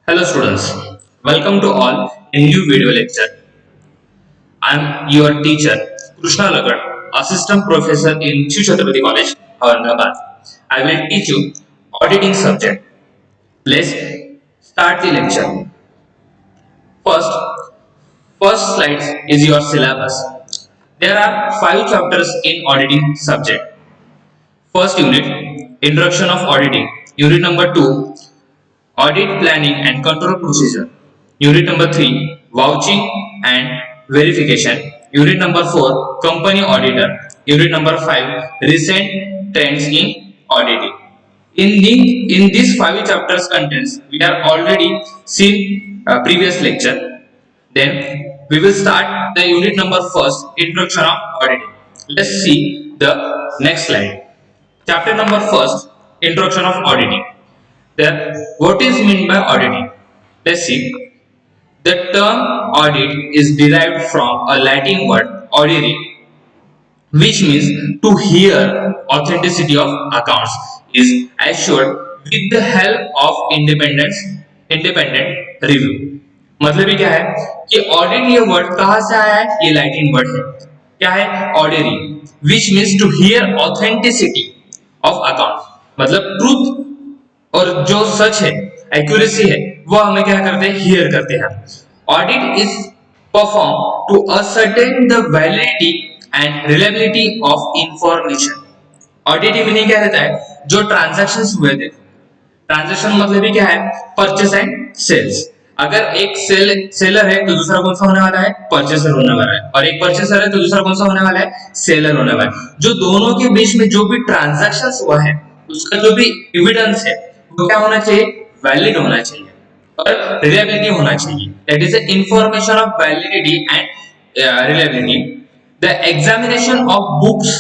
Hello students, welcome to all in new video lecture. I am your teacher Krishna Lagar, Assistant Professor in Shiv Chhatrapati College, Aurangabad. I will teach you auditing subject. Let's start the lecture. First, first slide is your syllabus. There are 5 chapters in auditing subject. First unit, Introduction of Auditing. Unit number 2, Audit planning and control procedure. Unit number 3, vouching and verification. Unit number 4, company auditor. Unit number 5, recent trends in auditing. In these 5 chapters contents, we are already seen previous lecture. Then we will start the unit number first, introduction of auditing. Let's see the next slide. Chapter number first, introduction of auditing. Then, what is meant by auditing? Let's see. The term audit is derived from a Latin word audire, which means to hear authenticity of accounts is assured with the help of independent review. मतलब ये क्या है कि audit ये word कहां से आया है? ये लैटिन वर्ड है. क्या है? Auditory, which means to hear authenticity of account. मतलब ट्रूथ और जो सच है, एक्यूरेसी है, वो हमें क्या करते हैं? हियर करते हैं. Audit is perform to ascertain the validity and reliability of information. Audit meaning क्या रहता है? जो ट्रांजैक्शंस हुए थे, ट्रांजैक्शन मतलब ही क्या है? Purchase and sales. अगर एक सेलर है तो दूसरा कौन सा होने वाला है? परचेसर होने वाला है. और एक परचेसर है तो दूसरा कौन सा होने वाला है? सेलर होने वाला है. जो दोनों के बीच में जो भी ट्रांजैक्शंस हुआ है, उसका जो भी एविडेंस है, वो क्या होना चाहिए? वैलिड होना चाहिए और रिलायबिलिटी होना चाहिए. That is the information of validity and reliability. The examination of books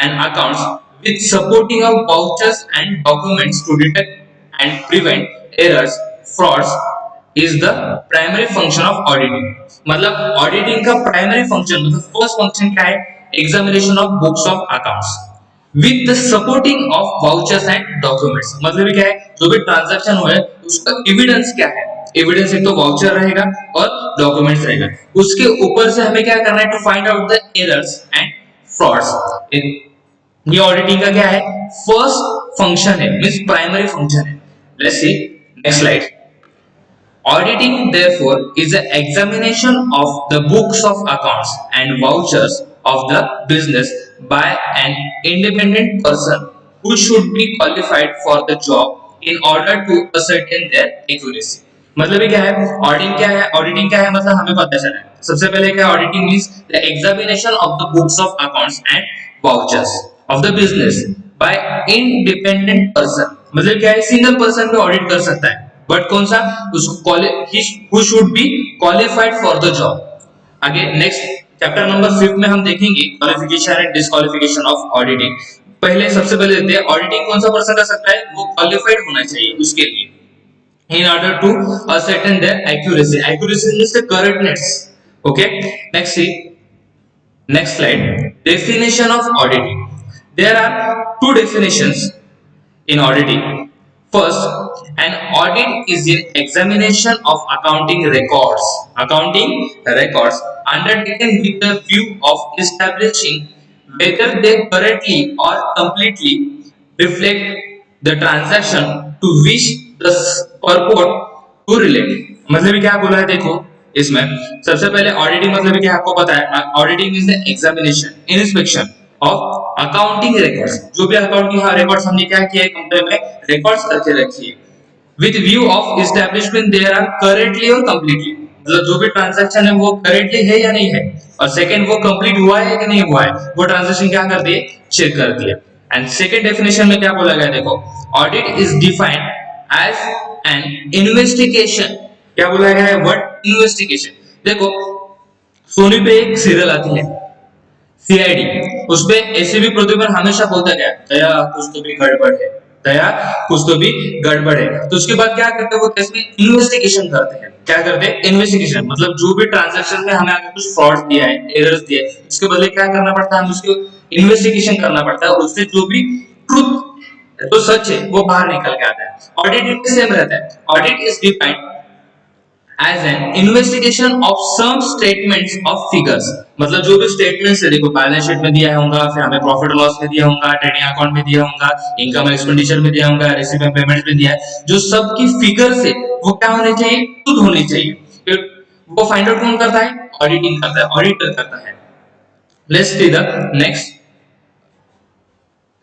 and accounts with supporting of vouchers and documents to detect and prevent errors, frauds is the primary function of auditing. मतलब auditing का primary function मतलब first function क्या है? Examination of books of accounts with the supporting of vouchers and documents. मतलब क्या है? जो भी transaction हुए उसका evidence क्या है? एविडेंस एक तो वाउचर रहेगा और डॉक्यूमेंट्स रहेगा. उसके ऊपर से हमें क्या करना है? To find out the errors and frauds. ये ऑडिटिंग का क्या है? फर्स्ट फंक्शन है, मींस प्राइमरी फंक्शन है. Let's see next slide. Auditing therefore is an examination of the books of accounts and vouchers of the business by an independent person who should be qualified for the job in order to ascertain their accuracy. मतलब ये क्या है? Auditing क्या है? Auditing क्या है मतलब हमें पता चला है. सबसे पहले क्या? Auditing means the examination of the books of accounts and vouchers of the business by independent person. मतलब क्या है? सिंगल पर्सन भी ऑडिट कर सकता है, बट कौन सा? उसको who should be qualified for the job. आगे नेक्स्ट चैप्टर नंबर 5 में हम देखेंगे qualification and disqualification of auditing. पहले सबसे पहले देखते हैं ऑडिटिंग कौन सा पर्सन कर सकता है? वो क्वालिफाइड होना चाहिए उसके लिए, in order to ascertain their accuracy. Accuracy means the correctness. Okay, next slide. Definition of auditing. There are 2 definitions in auditing. First, an audit is an examination of accounting records undertaken with the view of establishing whether they correctly or completely reflect the transaction to which the purport to relate. मतलब क्या बोला है? देखो इसमें सबसे पहले auditing मतलब क्या आपको पता है? Auditing is the examination, inspection of accounting records. जो भी अकाउंटिंग रिकॉर्ड्स हमने क्या किया है? कंपनी में रिकॉर्ड्स करके रखी है with view of establishment there are correctly और कंप्लीटली. मतलब जो भी ट्रांजैक्शन है वो करेक्टली है या नहीं है, और सेकंड वो कंप्लीट हुआ है कि नहीं हुआ है, वो ट्रांजैक्शन क्या कर दिए? चेक कर दिया. एंड सेकंड डेफिनेशन में क्या बोला गया? देखो, audit is defined as an investigation. क्या बोला गया है? Word investigation. देखो सोनी पे एक सीरियल आती है सीआईडी, उसपे एसीबी प्रतिबंध हमेशा बोलता गया दया कुछ तो भी गड़बड़ है, दया कुछ तो भी गड़बड़ है. तो उसके बाद क्या करते हैं? वो केस में इन्वेस्टिगेशन करते हैं. क्या करते हैं? इन्वेस्टिगेशन. मतलब जो भी ट्रांजैक्शन में हमें अगर कुछ फ्रॉड दिया है, एरर्स दिए, उसके बदले क्या करना पड़ता है? हमें उसको इन्वेस्टिगेशन करना पड़ता है और उससे जो भी ट्रुथ तो सच है वो बाहर निकल के आता है. ऑडिट सेम रहता है. Audit is defined as an investigation of some statements of figures, मतलब जो भी स्टेटमेंट्स है, देखो बैलेंस शीट में दिया होगा, फिर हमें प्रॉफिट लॉस में दिया होगा, ट्रेडिंग अकाउंट में दिया होगा, इनकम एक्सपेंडिचर में दिया होगा, रिसीव एंड पेमेंट्स में दिया है, जो सब की फिगर्स है वो क्या होनी चाहिए, शुद्ध होनी चाहिए। फिर वो फाइंड आउट कौन करता है, ऑडिटिंग करता है, ऑडिटर करता है। Let's see the next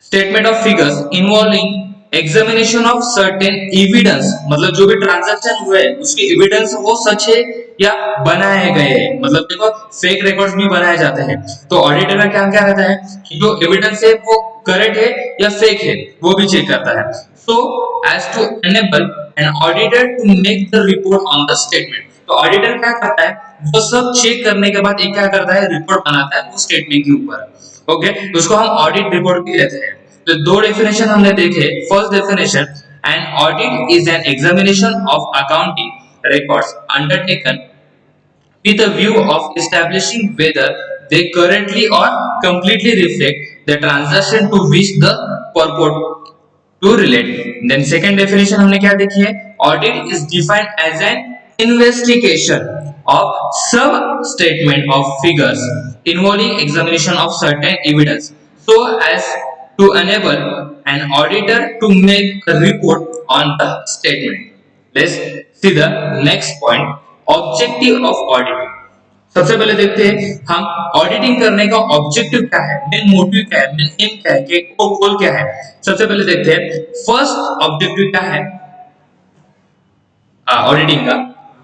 statement of figures involving examination of certain evidence, मतलब जो भी ट्रांजैक्शन हुए उसके एविडेंस वो सच है या बनाए गए हैं, मतलब देखो फेक रिकॉर्ड्स भी बनाए जाते हैं, तो ऑडिटर का क्या क्या रहता है कि जो एविडेंस है वो करेक्ट है या फेक है वो भी चेक करता है। So as to enable an auditor to make the report on the statement, तो ऑडिटर क्या करता है, वो सब चेक करने के बाद एक क्या करता है, रिपोर्ट बनाता है वो स्टेटमेंट के ऊपर। ओके, उसको हम ऑडिट रिपोर्ट भी कहते हैं। तो दो डेफिनेशन हमने देखे। First definition, an audit is an examination of accounting records undertaken with a view of establishing whether they currently or completely reflect the transaction to which the purport to relate. Then second definition हमने क्या देखी है, audit is defined as an investigation of some statement of figures involving examination of certain evidence so as to enable an auditor to make a report on the statement. Let's see the next point, objective of auditing. सबसे पहले देखते हैं हम auditing करने का objective क्या है, main motive क्या है, मेन एम क्या है, कि गोल क्या है। सबसे पहले देखते हैं फर्स्ट ऑब्जेक्टिव क्या है ऑडिटिंग का,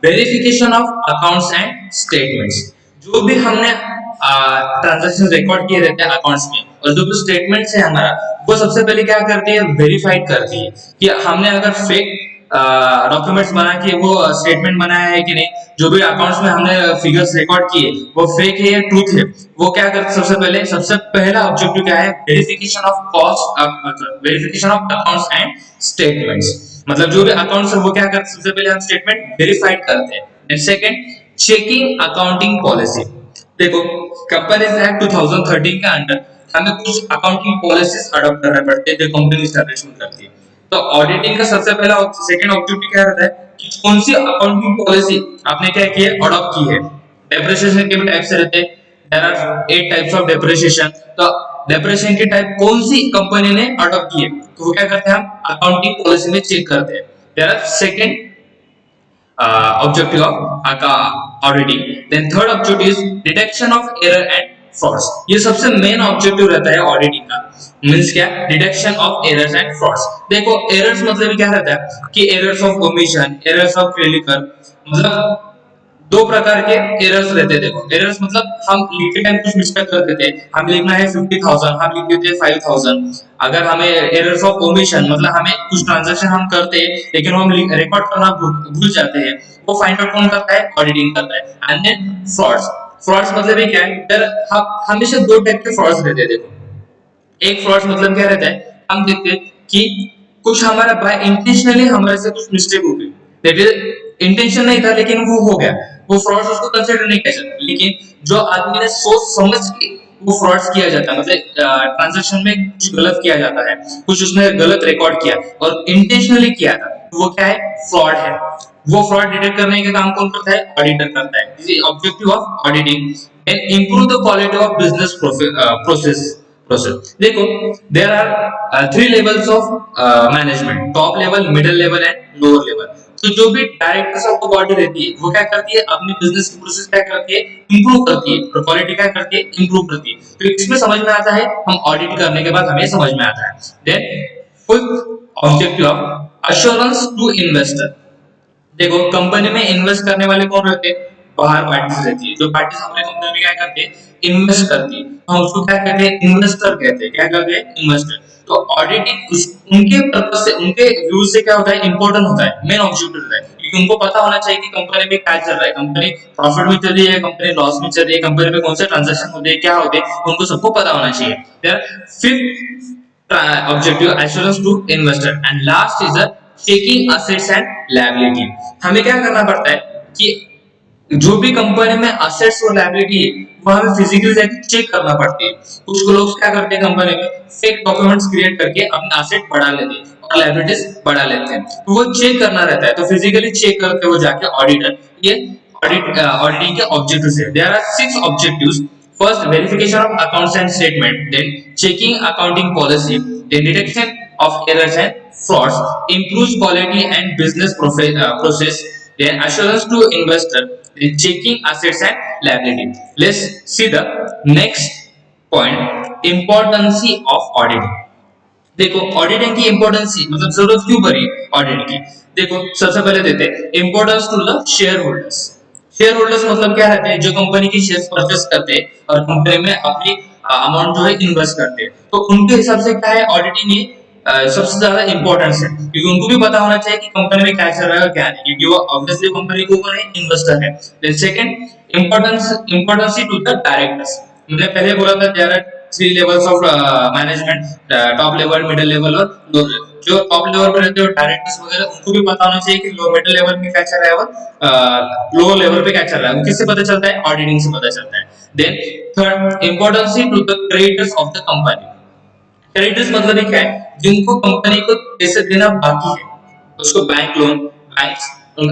verification of accounts and statements. जो भी हमने ट्रांजैक्शन रिकॉर्ड किए रहते हैं अकाउंट्स में और जो भी स्टेटमेंट्स है हमारा, वो सबसे पहले क्या करती है, वेरीफाइड करती है कि हमने अगर फेक डॉक्यूमेंट्स बना के वो स्टेटमेंट बनाया है कि नहीं, जो भी अकाउंट्स में हमने फिगर्स रिकॉर्ड किए वो फेक है या ट्रूथ है। वो क्या करते, सबसे पहला ऑब्जेक्टिव क्या है, verification of cost, verification of accounts and statements, मतलब जो भी अकाउंट्स है वो क्या करते, सबसे पहले हम स्टेटमेंट वेरीफाइड करते हैं। And second, checking accounting policy. देखो कंपनीज एक्ट 2013 के अंडर हमें कुछ अकाउंटिंग पॉलिसीज अडॉप्ट करना पड़ते हैं जो कंपनी एस्टैब्लिशमेंट करती है। तो ऑडिटिंग का सबसे पहला सेकंड ऑब्जेक्टिव क्या रहता है कि कौन सी अकाउंटिंग पॉलिसी आपने क्या की है, अडॉप्ट की है। डेप्रिसिएशन के भी टाइप्स रहते हैं, there are 8 types of depreciation. तो डेप्रिसिएशन की टाइप कौन सी कंपनी ने अडॉप्ट की है, तो वो क्या करते हैं, हम अकाउंटिंग पॉलिसी में चेक करते हैं। There are second objective of auditing. Then third objective is detection of error and frauds. ये सबसे मेन ऑब्जेक्टिव रहता है ऑडिटिंग का। मींस क्या, detection of errors and frauds. देखो एरर्स मतलब क्या रहता है कि errors of omission, errors of clicker, मतलब दो प्रकार के एरर्स रहते हैं। देखो एरर्स मतलब हम लिखते टाइम कुछ मिस्टेक कर देते हैं, हम लिखना है 50,000 हम लिख देते हैं 5,000। अगर हमें एरर्स ऑफ ओमिशन मतलब हमें कुछ ट्रांजैक्शन हम करते हैं लेकिन हम रिकॉर्ड करना भूल जाते हैं, वो फाइंड आउट कौन करता है, ऑडिटिंग करता है। एंड देन फ्रॉड्स, फ्रॉड्स मतलब ये क्या है, हमेशा दो टाइप के फ्रॉड्स रहते हैं। देखो एक फ्रॉड्स मतलब क्या रहता है, हम देखते हैं कि कुछ हमारा बाय इंटेंशनली हमारे से कुछ मिस्टेक हो गई, दैट इज इंटेंशन नहीं था लेकिन वो हो गया, वो फ्रॉड्स उसको कंसीडर नहीं किया जाता। लेकिन जो आदमी ने सोच समझ के वो फ्रॉड्स किया जाता है, मतलब ट्रांजैक्शन में कुछ गलत किया जाता है, कुछ उसने गलत रिकॉर्ड किया और इंटेंशनली किया था, तो वो क्या है, फ्रॉड है। वो फ्रॉड डिटेक्ट करने का काम कौन करता है, ऑडिटर करता है। This is objective of auditing and improve the quality of business process. देखो there are 3 levels of management, top level, middle level and lower level. तो जो भी डायरेक्टर्स ऑफ द बॉडी रहती है वो क्या करती है, अपने बिजनेस की प्रोसेस क्या करती है, इंप्रूव करती है, और क्वालिटी क्या करती है, इंप्रूव करती है। तो इसमें समझ में आता है, हम ऑडिट करने के बाद हमें समझ में आता है। Then fifth objective of assurance to investor. देखो कंपनी में इन्वेस्ट करने वाले कौन रहते हैं, बाहर पार्टीज रहती है। जो पार्टीज हमारे कंपनी में क्या करते हैं, इन्वेस्ट करती है, हम उसको क्या कहते हैं, इन्वेस्टर कहते हैं। क्या कहते हैं, इन्वेस्टर। तो ऑडिटिंग उनके पर्पस से, उनके व्यू से क्या होता है, इंपॉर्टेंट होता है, मेन ऑब्जेक्टिव होता है, क्योंकि उनको पता होना चाहिए कि कंपनी में क्या चल रहा है, कंपनी प्रॉफिट में चल रही है, कंपनी लॉस में चल रही है, कंपनी में कौन से ट्रांजैक्शन होते हैं, क्या होते हैं, उनको सबको पता होना चाहिए। Fifth objective assurance to investor and last is the checking assets and liability. हमें क्या करना पड़ता है कि जो भी कंपनी में असेट्स और लायबिलिटी है वो हमें फिजिकली जाके चेक करना पड़ती है। कुछ लोग क्या करते हैं, कंपनी में फेक डॉक्यूमेंट्स क्रिएट करके अपना असेट बढ़ा लेते हैं और लायबिलिटीज बढ़ा लेते हैं, तो वो चेक करना रहता है, तो फिजिकली चेक करके वो जाके ऑडिटर, ये ऑडिटिंग के ऑब्जेक्टिव्स है। There are 6 objectives. First, verification of accounts and statement, then checking accounting policy, then detection of errors and frauds, improves quality and business process, then assurance to investor, then checking assets and liability. Let's see the next point, importance of auditing. देखो auditing की importance मतलब जरूरत क्यों पड़ी audit की। देखो सबसे पहले देते हैं importance to the share holders. Share holders मतलब क्या रहते हैं, जो कंपनी की शेयर्स परचेस करते हैं और कंपनी में अपनी अमाउंट जो है इन्वेस्ट करते हैं, तो उनके हिसाब से क्या है ऑडिटिंग ये सबसे ज्यादा इंपॉर्टेंस है, क्योंकि उनको भी पता होना चाहिए कि कंपनी में क्या चल रहा है और क्या नहीं, क्योंकि वो ऑब्वियसली कंपनी के ऊपर इन्वेस्टर है। Then second, importance to the directors. मैंने पहले बोला था there are 3 levels of management, top level, middle level और लो लेवल। जो टॉप लेवल पे रहते हो डायरेक्टर्स वगैरह, उनको भी पता होना चाहिए कि लो मिडिल लेवल में क्या चल रहा है और लो लेवल पे क्या चल रहा है। किससे पता चलता है, ऑडिटिंग से पता चलता है। Then third, importance to the creditors of the company. Creditors मतलब क्या है, जिनको कंपनी को पैसे देना बाकी है, उसको बैंक लोन, बैंक,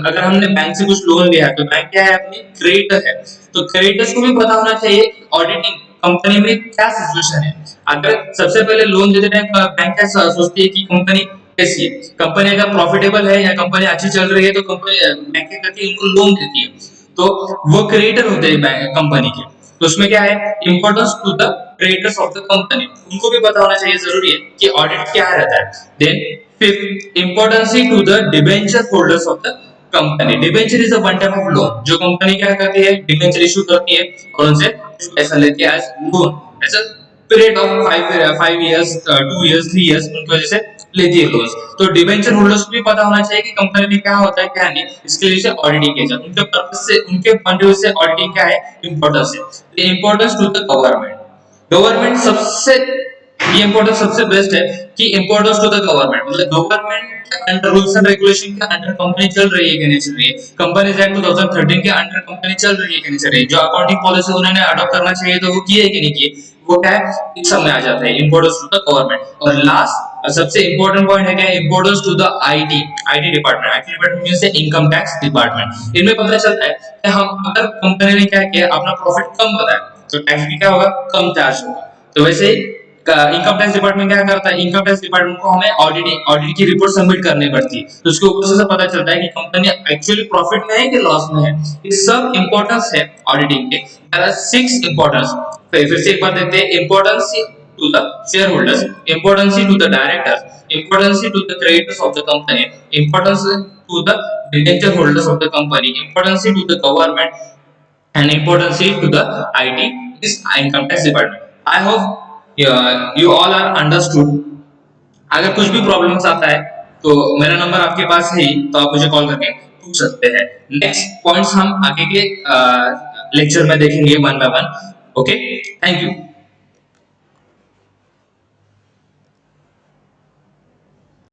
अगर हमने बैंक से कुछ लोन लिया तो बैंक क्या है, अपनी क्रेडिटर है। तो क्रेडिटर्स को भी पता होना चाहिए ऑडिटिंग कंपनी में क्या सिचुएशन है। अगर सबसे पहले लोन देते टाइम बैंक क्या सोचती है कि कंपनी कैसी है, कंपनी अगर प्रॉफिटेबल है या कंपनी अच्छी चल रही है, तो कंपनी बैंक क्या करती है, उनको लोन देती है। तो वो क्रेडिटर होते हैं कंपनी के। तो उसमें क्या है, importance to the creditors of the company, उनको भी पता होना चाहिए, जरूरी है कि ऑडिट क्या रहता है। Then fifth, importance to the debenture holders of the company. Debenture is a one type of loan, जो कंपनी क्या करती है, डिबेंचर इशू करती है और उनसे पैसा लेती है as loan, as a period of 5 years, 2 years, 3 years, उनकी वजह से लेती है लोन्स। तो डिबेंचर होल्डर्स को भी पता होना चाहिए कि कंपनी में क्या होता है क्या नहीं, इसके लिए ऑडिटिंग किया जाता है। उनके पर्पस से, उनके पॉइंट ऑफ व्यू से ऑडिटिंग क्या है, इंपॉर्टेंस है। The importance to the government. Government सबसे, ये इंपॉर्टेंस सबसे बेस्ट है कि इंपॉर्टेंस टू द गवर्नमेंट, मतलब गवर्नमेंट के अंडर रूल्स एंड रेगुलेशन के अंडर कंपनी चल रही है कि नहीं चल रही है। कंपनीज एक्ट 2013 के अंडर कंपनी चल रही है कि नहीं चल रही है। जो अकाउंटिंग पॉलिसी उन्होंने अडॉप्ट करना चाहिए तो वो किए है कि नहीं किए, वो क्या है, इस सब में आ जाता है इंपॉर्टेंस टू द गवर्नमेंट। और लास्ट सबसे इंपॉर्टेंट पॉइंट है क्या, importance to the IT. IT department, IT department means income tax department. इनमें पता चलता है कि हम अगर कंपनी ने क्या किया, अपना प्रॉफिट कम बताया तो टैक्स भी क्या होगा, कम चार्ज होगा। तो वैसे इनकम टैक्स डिपार्टमेंट क्या करता है, इनकम टैक्स डिपार्टमेंट को हमें ऑडिट की रिपोर्ट सबमिट करनी पड़ती है, तो उसके ऊपर से पता चलता है कि कंपनी एक्चुअली प्रॉफिट में है कि लॉस में है। ये सब इंपॉर्टेंस है ऑडिटिंग के। There are 6 importance. फिर से एक बार देखते हैं, importance to the share holders, importance to the directors, importance to the creditors of the company, importance to the debenture holders of the company, importance to the government and importance to the IT, this income tax department. I hope you all are understood. अगर कुछ भी problems आता है तो मेरा number आपके पास है, तो आप मुझे कॉल करके पूछ सकते हैं। नेक्स्ट पॉइंट्स हम आगे के लेक्चर में देखेंगे one by one. Okay, thank you.